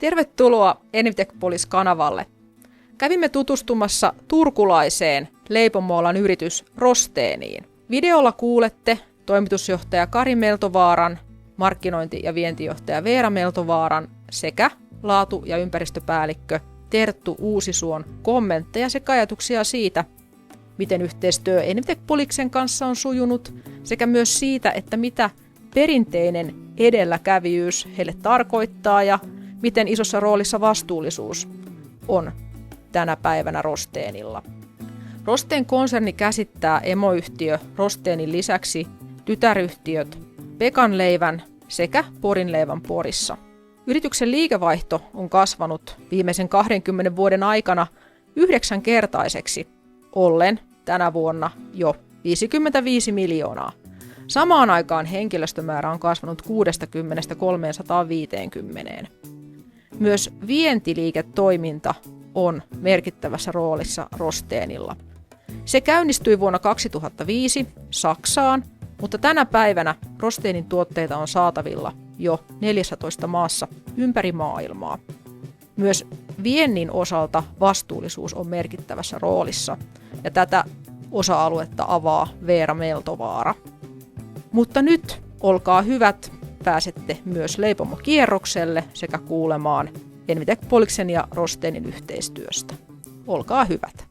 Tervetuloa Envitec-Polis-kanavalle. Kävimme tutustumassa turkulaiseen leipomoalan yritys Rosteeniin. Videolla kuulette toimitusjohtaja Kari Meltovaaran, markkinointi- ja vientijohtaja Veera Meltovaaran sekä laatu- ja ympäristöpäällikkö Terttu Uusisuon kommentteja sekä ajatuksia siitä, miten yhteistyö Envitec-Poliksen kanssa on sujunut, sekä myös siitä, että mitä perinteinen edelläkävijyys heille tarkoittaa ja miten isossa roolissa vastuullisuus on tänä päivänä Rosteenilla. Rosteen konserni käsittää emoyhtiö Rosteenin lisäksi tytäryhtiöt Pekanleivän sekä Porinleivän Porissa. Yrityksen liikevaihto on kasvanut viimeisen 20 vuoden aikana 9-kertaiseksi, ollen tänä vuonna jo 55 miljoonaa. Samaan aikaan henkilöstömäärä on kasvanut 60 350. Myös vientiliiketoiminta on merkittävässä roolissa Rosteenilla. Se käynnistyi vuonna 2005 Saksaan, mutta tänä päivänä Rosteenin tuotteita on saatavilla jo 14 maassa ympäri maailmaa. Myös viennin osalta vastuullisuus on merkittävässä roolissa, ja tätä osa-aluetta avaa Veera Meltovaara. Mutta nyt olkaa hyvät, pääsette myös leipomokierrokselle sekä kuulemaan Envitec-Poliksen ja Rosteenin yhteistyöstä. Olkaa hyvät.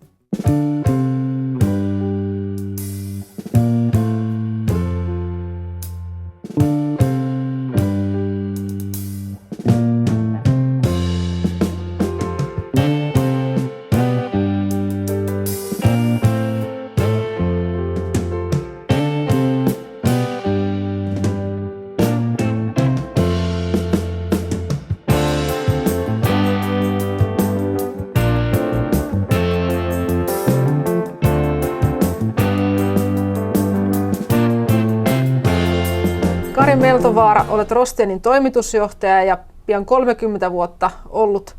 Kari Meltovaara, olet Rosteenin toimitusjohtaja ja pian 30 vuotta ollut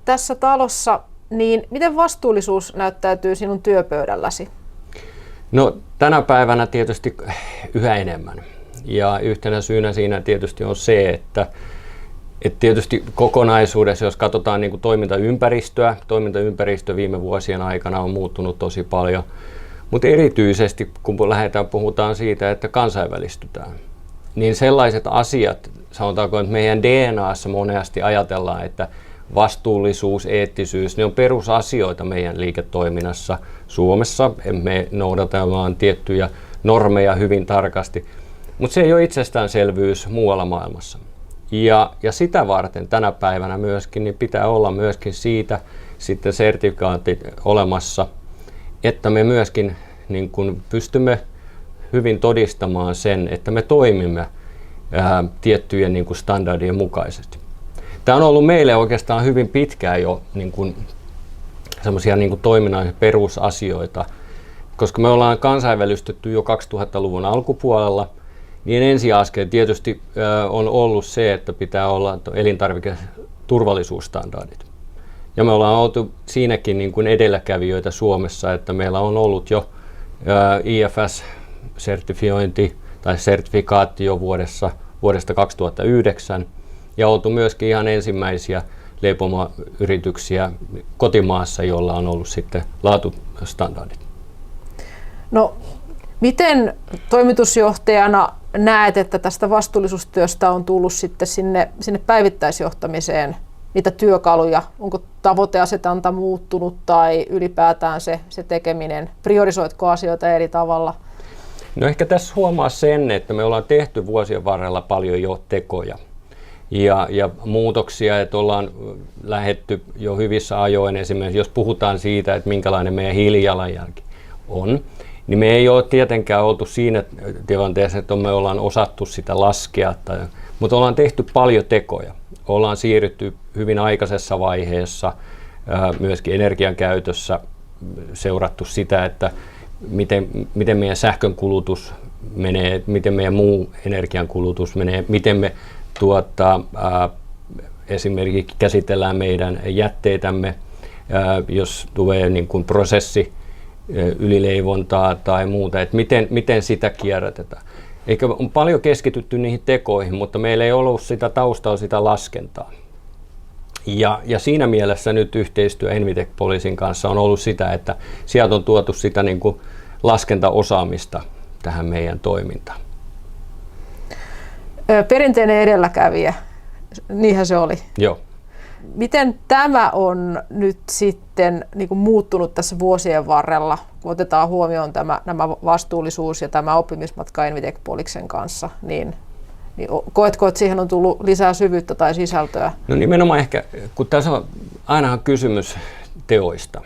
tässä talossa. Niin miten vastuullisuus näyttäytyy sinun työpöydälläsi? No tänä päivänä tietysti yhä enemmän. Ja yhtenä syynä siinä tietysti on se, että tietysti kokonaisuudessa, jos katsotaan niin kuin toimintaympäristö viime vuosien aikana on muuttunut tosi paljon. Mutta erityisesti kun puhutaan siitä, että kansainvälistytään, niin sellaiset asiat, sanotaanko, että meidän DNAssa monesti ajatellaan, että vastuullisuus, eettisyys, ne on perusasioita meidän liiketoiminnassa Suomessa. Me noudatamme tiettyjä normeja hyvin tarkasti, mutta se ei ole itsestäänselvyys muualla maailmassa. Ja sitä varten tänä päivänä myöskin niin pitää olla myöskin siitä sitten sertifikaatti olemassa, että me myöskin niin kun pystymme hyvin todistamaan sen, että me toimimme tiettyjen niin kuin standardien mukaisesti. Tämä on ollut meille oikeastaan hyvin pitkään jo niin semmoisia niin toiminnan perusasioita, koska me ollaan kansainvälistetty jo 2000-luvun alkupuolella, niin ensiaskel tietysti on ollut se, että pitää olla elintarviketurvallisuusstandardit. Ja me ollaan oltu siinäkin niin kuin edelläkävijöitä Suomessa, että meillä on ollut jo IFS-sertifiointi tai sertifikaatti jo vuodesta 2009 ja oltu myöskin ihan ensimmäisiä leipomoyrityksiä kotimaassa, jolla on ollut sitten laatustandardit. No, miten toimitusjohtajana näet, että tästä vastuullisuustyöstä on tullut sitten sinne päivittäisjohtamiseen niitä työkaluja? Onko tavoiteasetanta muuttunut tai ylipäätään se tekeminen? Priorisoitko asioita eri tavalla? No ehkä tässä huomaa sen, että me ollaan tehty vuosien varrella paljon jo tekoja ja muutoksia, että ollaan lähdetty jo hyvissä ajoin. Esimerkiksi jos puhutaan siitä, että minkälainen meidän hiilijalanjälki on, niin me ei ole tietenkään oltu siinä tilanteessa, että me ollaan osattu sitä laskea, mutta ollaan tehty paljon tekoja. Ollaan siirrytty hyvin aikaisessa vaiheessa myöskin energian käytössä, seurattu sitä, että miten meidän sähkön kulutus menee, miten meidän muu energian kulutus menee, miten me esimerkiksi käsitellään meidän jätteitämme, jos tulee niin kuin prosessi ylileivontaa tai muuta, että miten sitä kierrätetään. Eikä on paljon keskitytty niihin tekoihin, mutta meillä ei ollut sitä taustalla sitä laskentaa. Ja siinä mielessä nyt yhteistyö Envitec Poliisin kanssa on ollut sitä, että sieltä on tuotu sitä niin kuin laskentaosaamista tähän meidän toimintaan. Perinteinen edelläkävijä, niinhän se oli. Joo. Miten tämä on nyt sitten niin kuin muuttunut tässä vuosien varrella, kun otetaan huomioon nämä vastuullisuus ja tämä oppimismatka Envitec Poliksen kanssa, niin koetko, että siihen on tullut lisää syvyyttä tai sisältöä? No nimenomaan ehkä, kun tässä on ainahan kysymys teoista.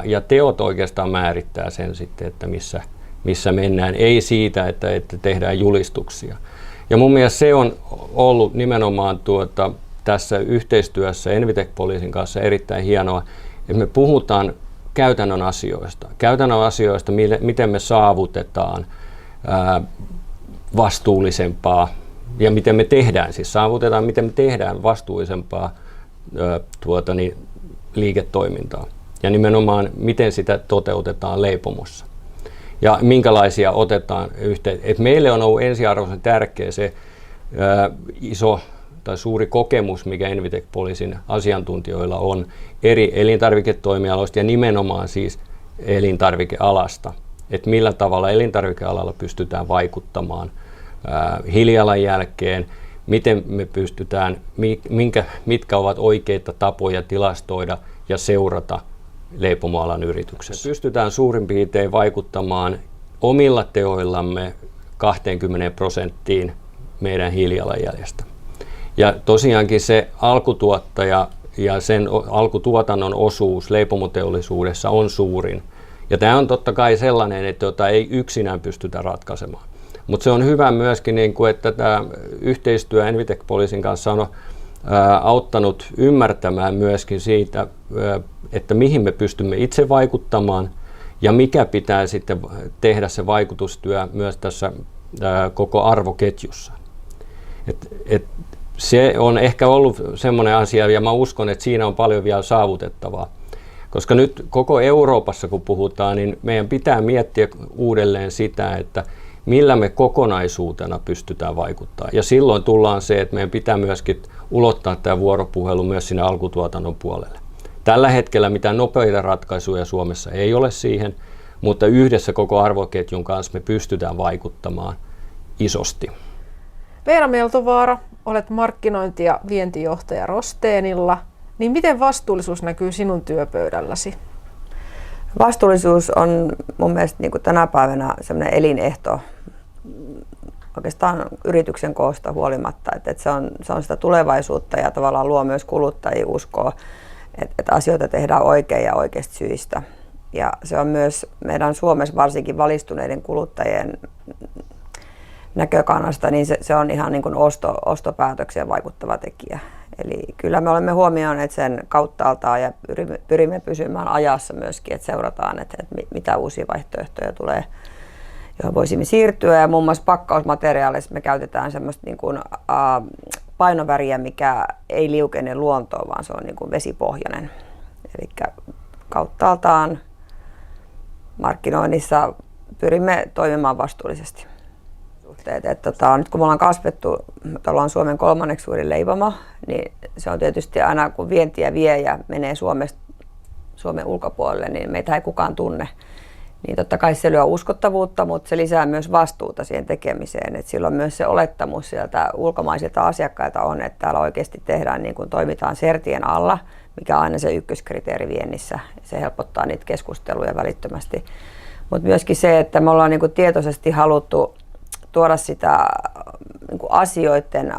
Ja teot oikeastaan määrittää sen sitten, että missä mennään. Ei siitä, että tehdään julistuksia. Ja mun mielestä se on ollut nimenomaan tässä yhteistyössä Envitec Poliisin kanssa erittäin hienoa, että me puhutaan käytännön asioista, miten me saavutetaan vastuullisempaa ja miten me tehdään, miten me tehdään vastuullisempaa liiketoimintaa ja nimenomaan miten sitä toteutetaan leipomossa ja minkälaisia otetaan yhteen. Et meille on ollut ensiarvoisen tärkeä se iso tai suuri kokemus, mikä Envitec Poliisin asiantuntijoilla on eri elintarviketoimialoista ja nimenomaan siis elintarvikealasta. Että millä tavalla elintarvikealalla pystytään vaikuttamaan hiilijalanjälkeen, miten me pystytään, mitkä ovat oikeita tapoja tilastoida ja seurata leipomoalan yrityksessä. Pystytään suurin piirtein vaikuttamaan omilla teoillamme 20% meidän hiilijalanjäljestä. Ja tosiaankin se alkutuottaja ja sen alkutuotannon osuus leipomoteollisuudessa on suurin. Ja tämä on totta kai sellainen, että jota ei yksinään pystytä ratkaisemaan. Mutta se on hyvä myöskin, että tämä yhteistyö Envitec Poliisin kanssa on auttanut ymmärtämään myöskin siitä, että mihin me pystymme itse vaikuttamaan ja mikä pitää sitten tehdä se vaikutustyö myös tässä koko arvoketjussa. Se on ehkä ollut semmoinen asia ja mä uskon, että siinä on paljon vielä saavutettavaa. Koska nyt koko Euroopassa kun puhutaan, niin meidän pitää miettiä uudelleen sitä, että millä me kokonaisuutena pystytään vaikuttamaan. Ja silloin tullaan se, että meidän pitää myöskin ulottaa tämä vuoropuhelu myös sinne alkutuotannon puolelle. Tällä hetkellä mitään nopeita ratkaisuja Suomessa ei ole siihen, mutta yhdessä koko arvoketjun kanssa me pystytään vaikuttamaan isosti. Veera Meltovaara, olet markkinointi- ja vientijohtaja Rosteenilla. Niin miten vastuullisuus näkyy sinun työpöydälläsi? Vastuullisuus on mun mielestä niin kuin tänä päivänä sellainen elinehto oikeastaan yrityksen koosta huolimatta. Että se on sitä tulevaisuutta ja tavallaan luo myös kuluttajia uskoa, että asioita tehdään oikein ja oikeista syistä. Ja se on myös meidän Suomessa varsinkin valistuneiden kuluttajien näkökannasta, niin se on ihan niin kuin ostopäätökseen vaikuttava tekijä. Eli kyllä me olemme huomioineet sen kauttaaltaan ja pyrimme pysymään ajassa myöskin, että seurataan, että mitä uusia vaihtoehtoja tulee, johon voisimme siirtyä. Ja muun muassa pakkausmateriaaleissa me käytetään semmoista niin kuin, painoväriä, mikä ei liukene luontoon, vaan se on niin kuin vesipohjainen. Eli kauttaaltaan markkinoinnissa pyrimme toimimaan vastuullisesti. Nyt kun me ollaan kasvettu, ollaan Suomen 3. suurin leipomo, niin se on tietysti aina kun vientiä vie ja menee Suomen ulkopuolelle, niin meitä ei kukaan tunne. Niin totta kai se lyö uskottavuutta, mutta se lisää myös vastuuta siihen tekemiseen. Et silloin myös se olettamus sieltä ulkomaisilta asiakkailta on, että täällä oikeasti tehdään niin kuin toimitaan sertien alla, mikä on aina se ykköskriteeri viennissä. Se helpottaa niitä keskusteluja välittömästi. Mutta myöskin se, että me ollaan niin kuin tietoisesti haluttu tuoda sitä niin kuin asioiden,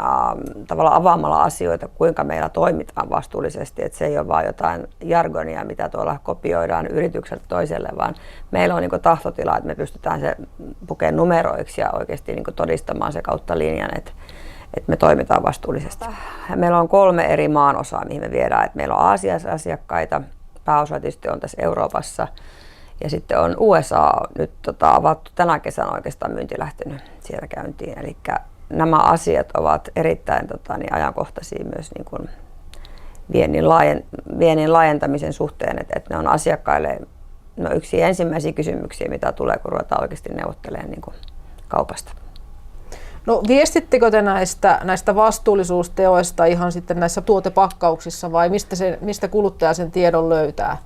tavallaan avaamalla asioita, kuinka meillä toimitaan vastuullisesti. Että se ei ole vain jotain jargonia, mitä tuolla kopioidaan yritykseltä toiselle, vaan meillä on niin kuin tahtotila, että me pystytään se pukemaan numeroiksi ja oikeasti niin kuin todistamaan se kautta linjan, että me toimitaan vastuullisesti. Meillä on 3 eri maanosaa, mihin me viedään. Että meillä on Aasiassa asiakkaita, pääosa tietysti on tässä Euroopassa. Ja sitten on USA nyt avattu tänä kesänä oikeastaan myynti lähtenyt siellä käyntiin. Eli nämä asiat ovat erittäin ajankohtaisia myös niin kuin viennin laajentamisen suhteen, että ne on asiakkaille yksi ensimmäisiä kysymyksiä, mitä tulee, kun ruvetaan oikeasti neuvottelemaan niin kuin kaupasta. No viestittekö te näistä vastuullisuusteoista ihan sitten näissä tuotepakkauksissa vai mistä kuluttaja sen tiedon löytää?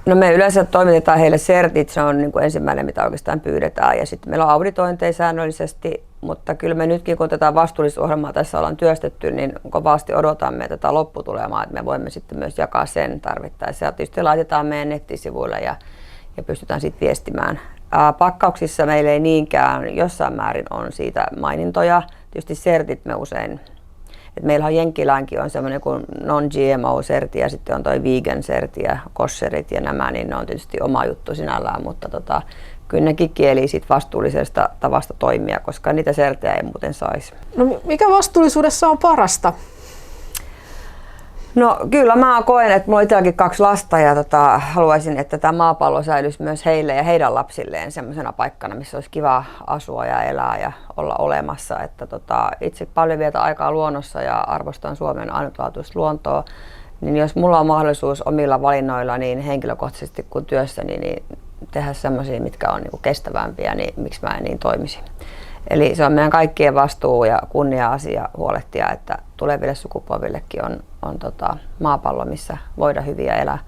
No me yleensä toimitetaan heille sertit, se on niin kuin ensimmäinen mitä oikeastaan pyydetään ja sitten meillä on auditointeja säännöllisesti, mutta kyllä me nytkin kun tätä vastuullisuusohjelmaa tässä ollaan työstetty, niin kovasti odotamme tätä lopputulemaa, että me voimme sitten myös jakaa sen tarvittaessa ja tietysti laitetaan meidän nettisivuille ja pystytään sitten viestimään. Pakkauksissa meillä ei niinkään, jossain määrin on siitä mainintoja, tietysti sertit me usein. Et meillähän Jenkkiläänkin on semmoinen kuin non-GMO-serti ja sitten on toi vegan-serti ja kosherit ja nämä, niin ne on tietysti oma juttu sinällään, mutta kyllä nekin kielii siitä vastuullisesta tavasta toimia, koska niitä sertejä ei muuten saisi. No mikä vastuullisuudessa on parasta? No kyllä mä koen, että mulla on itselläkin 2 lasta ja haluaisin, että tämä maapallo säilyisi myös heille ja heidän lapsilleen semmoisena paikkana, missä olisi kiva asua ja elää ja olla olemassa. Että itse paljon vietä aikaa luonnossa ja arvostan Suomen ainutlaatuista luontoa, niin jos mulla on mahdollisuus omilla valinnoilla niin henkilökohtaisesti kuin työssäni niin tehdä semmoisia, mitkä on niinku kestävämpiä, niin miksi mä en niin toimisi. Eli se on meidän kaikkien vastuu ja kunnia-asia huolehtia, että tuleville sukupolvillekin on maapallo, missä voidaan hyvin ja elää.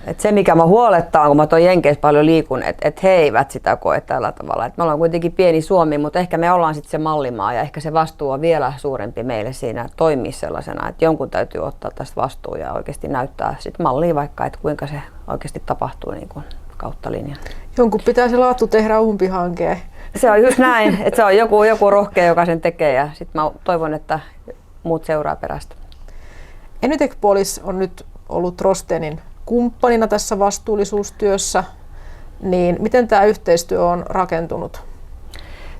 Et se mikä mä huolettaa, kun mä tuon Jenkeissä paljon liikun, että he eivät sitä koe tällä tavalla. Et me ollaan kuitenkin pieni Suomi, mutta ehkä me ollaan sitten se mallimaa ja ehkä se vastuu on vielä suurempi meille siinä toimia sellaisena, että jonkun täytyy ottaa tästä vastuu ja oikeasti näyttää sit mallia vaikka, että kuinka se oikeasti tapahtuu niin kuin kautta linjan. Jonkun pitää se laatu tehdä umpihankeen. Se on just näin, että se on joku rohkea, joka sen tekee ja sitten mä toivon, että muut seuraa perästä. Enytech-Polis on nyt ollut Rostenin kumppanina tässä vastuullisuustyössä, niin miten tämä yhteistyö on rakentunut?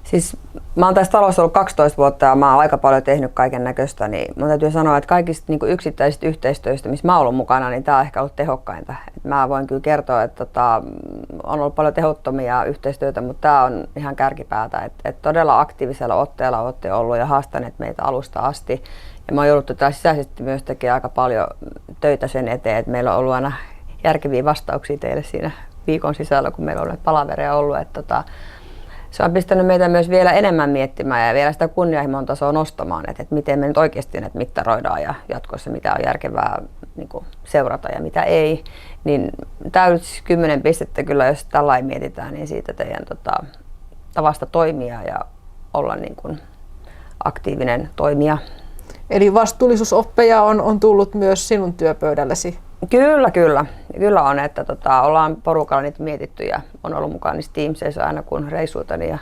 Siis mä oon tässä talossa ollut 12 vuotta ja mä oon aika paljon tehnyt kaiken näköistä, niin mun täytyy sanoa, että kaikista niin kuin yksittäisistä yhteistyöistä, missä mä oon ollut mukana, niin tää on ehkä ollut tehokkainta. Et mä voin kyllä kertoa, että on ollut paljon tehottomia yhteistyötä, mutta tää on ihan kärkipäätä. Et todella aktiivisella otteella olette ollut ja haastaneet meitä alusta asti. Ja mä oon jouduttu taas sisäisesti myös tekemään aika paljon töitä sen eteen, että meillä on ollut aina järkeviä vastauksia teille siinä viikon sisällä, kun meillä on näitä palavereja ollut. Se on pistänyt meitä myös vielä enemmän miettimään ja vielä sitä kunnianhimon tasoa nostamaan, että miten me nyt oikeasti näitä mittaroidaan ja jatkossa mitä on järkevää niin kuin seurata ja mitä ei. Niin täytyy 10 pistettä kyllä, jos tällainen mietitään, niin siitä teidän tavasta toimia ja olla niin kuin aktiivinen toimija. Eli vastuullisuusoppeja on tullut myös sinun työpöydällesi? Kyllä on, että ollaan porukalla niitä mietitty ja on ollut mukana niissä Teamsissa aina kun reissuiltani ja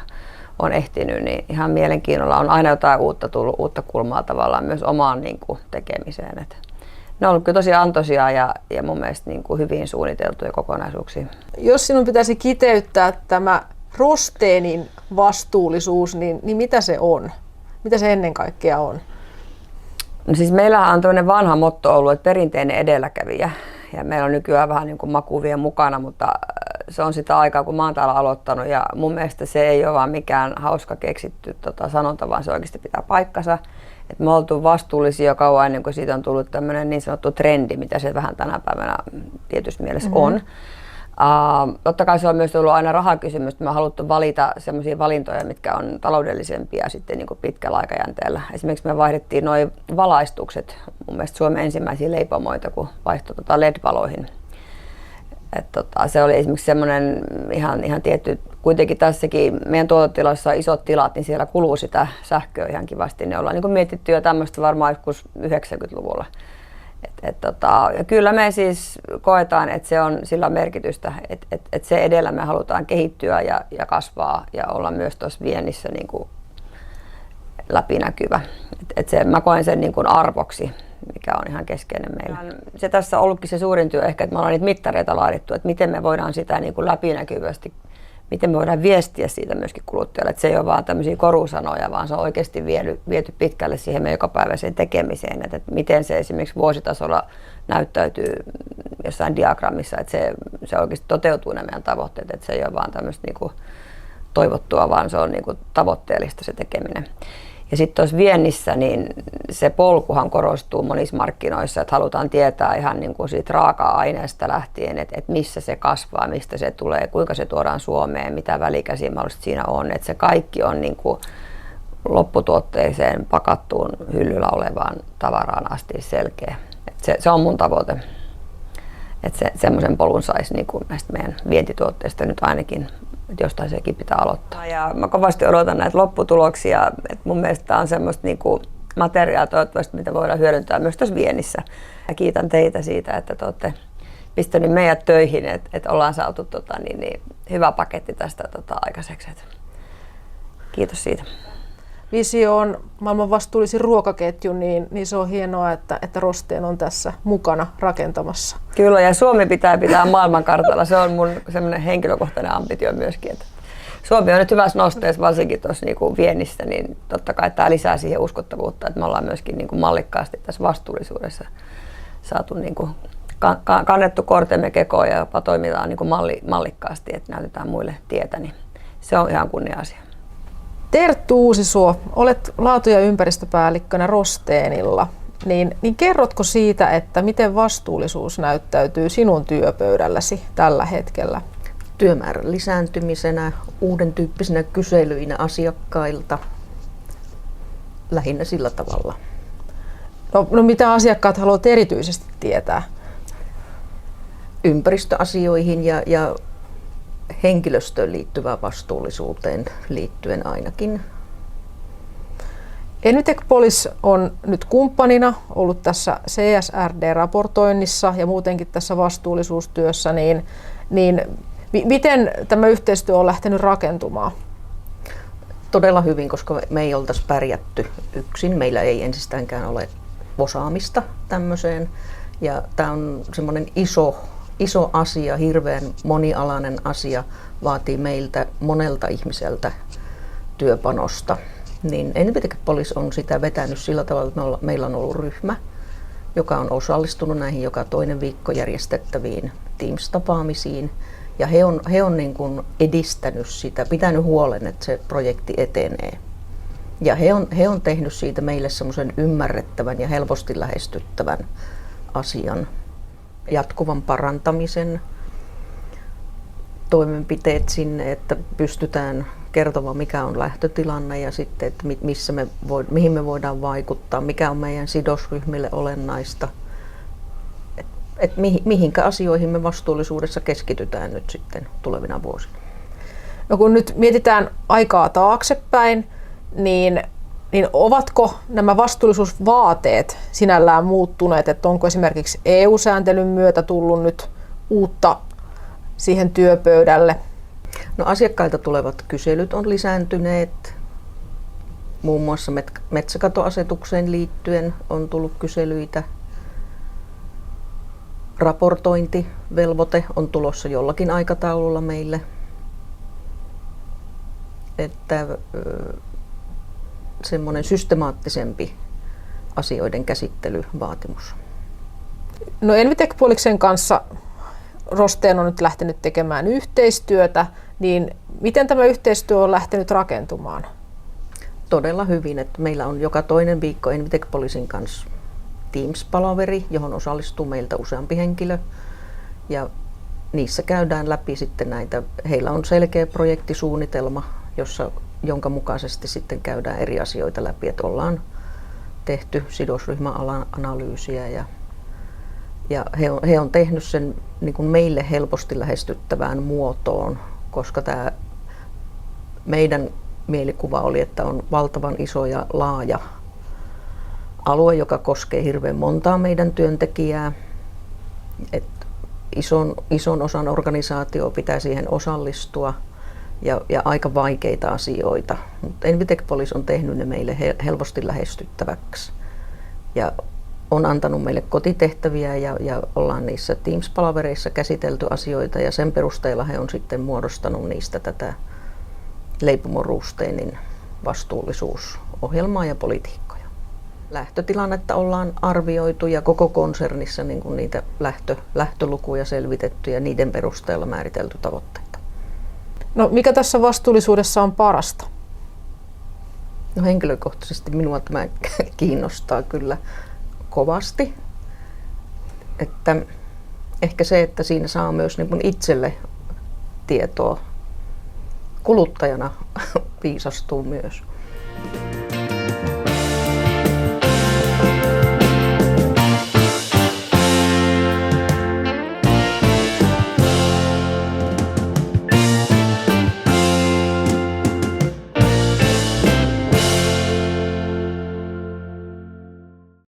on ehtinyt, niin ihan mielenkiinnolla on aina jotain uutta tullut, uutta kulmaa tavallaan myös omaan niin kuin, tekemiseen. Et ne on ollut kyllä tosi antoisia ja mun mielestä niin kuin, hyvin suunniteltuja kokonaisuuksia. Jos sinun pitäisi kiteyttää tämä Rostenin vastuullisuus, niin mitä se on? Mitä se ennen kaikkea on? No siis meillähän on tämmöinen vanha motto ollut, että perinteinen edelläkävijä. Ja meillä on nykyään vähän niin kuin makuvia mukana, mutta se on sitä aikaa, kun mä oon täällä aloittanut. Ja mun mielestä se ei ole vaan mikään hauska keksitty sanonta, vaan se oikeasti pitää paikkansa. Et me oltu vastuullisia jo kauan ennen kuin siitä on tullut tämmöinen niin sanottu trendi, mitä se vähän tänä päivänä tietysti mielessä on. Totta kai se on myös ollut aina rahakysymys. Me on haluttu valita sellaisia valintoja, mitkä on taloudellisempia sitten niin kuin pitkällä aikajänteellä. Esimerkiksi me vaihdettiin nuo valaistukset, mun mielestä Suomen ensimmäisiä leipomoita, kun vaihtoi LED-valoihin. Se oli esimerkiksi semmoinen ihan tietty, kuitenkin tässäkin meidän tuotantotilassa on isot tilat, niin siellä kuluu sitä sähköä ihan kivasti. Ne ollaan niin kuin mietitty jo tämmöistä varmaan joskus 90-luvulla. Ja kyllä me siis koetaan, että se on sillä merkitystä, että se edellä me halutaan kehittyä ja kasvaa ja olla myös tuossa viennissä niin kuin läpinäkyvä. Mä koen sen niin kuin arvoksi, mikä on ihan keskeinen meillä. Se tässä on ollutkin se suurin työ ehkä, että me ollaan niitä mittareita laadittu, että miten me voidaan sitä niin kuin läpinäkyvästi, miten me voidaan viestiä siitä myöskin kuluttajalle. Että se ei ole vaan tämmöisiä korusanoja, vaan se on oikeasti viety pitkälle siihen meidän jokapäiväiseen tekemiseen. Että miten se esimerkiksi vuositasolla näyttäytyy jossain diagrammissa, että se oikeasti toteutuu ne meidän tavoitteet. Että se ei ole vaan tämmöistä niinku toivottua, vaan se on niinku tavoitteellista se tekeminen. Ja sitten tuossa viennissä, niin se polkuhan korostuu monissa markkinoissa, että halutaan tietää ihan niin kuin siitä raaka-aineesta lähtien, että missä se kasvaa, mistä se tulee, kuinka se tuodaan Suomeen, mitä välikäsiä mahdollisesti siinä on. Että se kaikki on niin kuin lopputuotteeseen pakattuun hyllyllä olevaan tavaraan asti selkeä. Se on mun tavoite. Että semmoisen polun saisi niin kuin näistä meidän vientituotteista nyt ainakin, että jostain sekin pitää aloittaa. Ja mä kovasti odotan näitä lopputuloksia. Että mun mielestä tämä on semmoista niin kuin materiaalia toivottavasti, mitä voidaan hyödyntää myös tässä viennissä. Ja kiitän teitä siitä, että te olette pistänyt meidät töihin, että ollaan saatu hyvä paketti tästä aikaiseksi. Kiitos siitä. Visio on maailman vastuullisin ruokaketju, niin se on hienoa, että Rosteen on tässä mukana rakentamassa. Kyllä, ja Suomi pitää maailmankartalla. Se on mun semmoinen henkilökohtainen ambitio myöskin. Että Suomi on nyt hyvässä nosteessa, varsinkin tuossa niinku viennissä, niin totta kai tämä lisää siihen uskottavuutta, että me ollaan myöskin niinku mallikkaasti tässä vastuullisuudessa saatu niinku kannettu kortemme kekoon ja jopa toimitaan niinku mallikkaasti, että näytetään muille tietä, niin se on ihan kunnia-asia. Terttu Uusisuo, olet laatu- ja ympäristöpäällikkönä Rosteenilla. Niin kerrotko siitä, että miten vastuullisuus näyttäytyy sinun työpöydälläsi tällä hetkellä? Työmäärän lisääntymisenä, uuden tyyppisinä kyselyinä asiakkailta, lähinnä sillä tavalla. No mitä asiakkaat haluavat erityisesti tietää? Ympäristöasioihin ja henkilöstöön liittyvään vastuullisuuteen liittyen ainakin. Envitec Police on nyt kumppanina ollut tässä CSRD-raportoinnissa ja muutenkin tässä vastuullisuustyössä, niin miten tämä yhteistyö on lähtenyt rakentumaan? Todella hyvin, koska me ei oltaisi pärjätty yksin. Meillä ei ensistäänkään ole osaamista tämmöiseen. Ja tämä on semmoinen iso asia, hirveän monialainen asia, vaatii meiltä monelta ihmiseltä työpanosta. Niin Envitec Police on sitä vetänyt sillä tavalla, että meillä on ollut ryhmä, joka on osallistunut näihin joka toinen viikko järjestettäviin Teams-tapaamisiin. Ja he on niin kuin edistänyt sitä, pitänyt huolen, että se projekti etenee. Ja he on tehnyt siitä meille semmoisen ymmärrettävän ja helposti lähestyttävän asian. Jatkuvan parantamisen toimenpiteet sinne, että pystytään kertomaan, mikä on lähtötilanne ja sitten, että mihin me voidaan vaikuttaa, mikä on meidän sidosryhmille olennaista, että mihinkä asioihin me vastuullisuudessa keskitytään nyt sitten tulevina vuosina. No kun nyt mietitään aikaa taaksepäin, niin ovatko nämä vastuullisuusvaateet sinällään muuttuneet, että onko esimerkiksi EU-sääntelyn myötä tullut nyt uutta siihen työpöydälle? No asiakkailta tulevat kyselyt on lisääntyneet. Muun muassa metsäkatoasetukseen liittyen on tullut kyselyitä. Raportointivelvoite on tulossa jollakin aikataululla meille. Että semmoinen systemaattisempi asioiden käsittelyvaatimus. No Envitec Policen kanssa Rosteen on nyt lähtenyt tekemään yhteistyötä, niin miten tämä yhteistyö on lähtenyt rakentumaan? Todella hyvin, että meillä on joka toinen viikko Envitec Policen kanssa Teams-palaveri, johon osallistuu meiltä useampi henkilö. Ja niissä käydään läpi sitten näitä, heillä on selkeä projektisuunnitelma, jonka mukaisesti sitten käydään eri asioita läpi, että ollaan tehty sidosryhmäalan analyysiä ja he on tehnyt sen niin kuin meille helposti lähestyttävään muotoon, koska tämä meidän mielikuva oli, että on valtavan iso ja laaja alue, joka koskee hirveän montaa meidän työntekijää. Et ison osan organisaatioa pitää siihen osallistua ja aika vaikeita asioita. Mutta Envitec Police on tehnyt ne meille helposti lähestyttäväksi ja on antanut meille kotitehtäviä ja ollaan niissä Teams-palavereissa käsitelty asioita ja sen perusteella he on sitten muodostanut niistä tätä Leipumo Rosteenin vastuullisuusohjelmaa ja politiikkoja. Lähtötilannetta ollaan arvioitu ja koko konsernissa niin kuin niitä lähtölukuja selvitetty ja niiden perusteella määritelty tavoitteita. No mikä tässä vastuullisuudessa on parasta? No henkilökohtaisesti minua tämä kiinnostaa kyllä kovasti. Että ehkä se, että siinä saa myös niin kuin itselle tietoa kuluttajana viisastuu myös.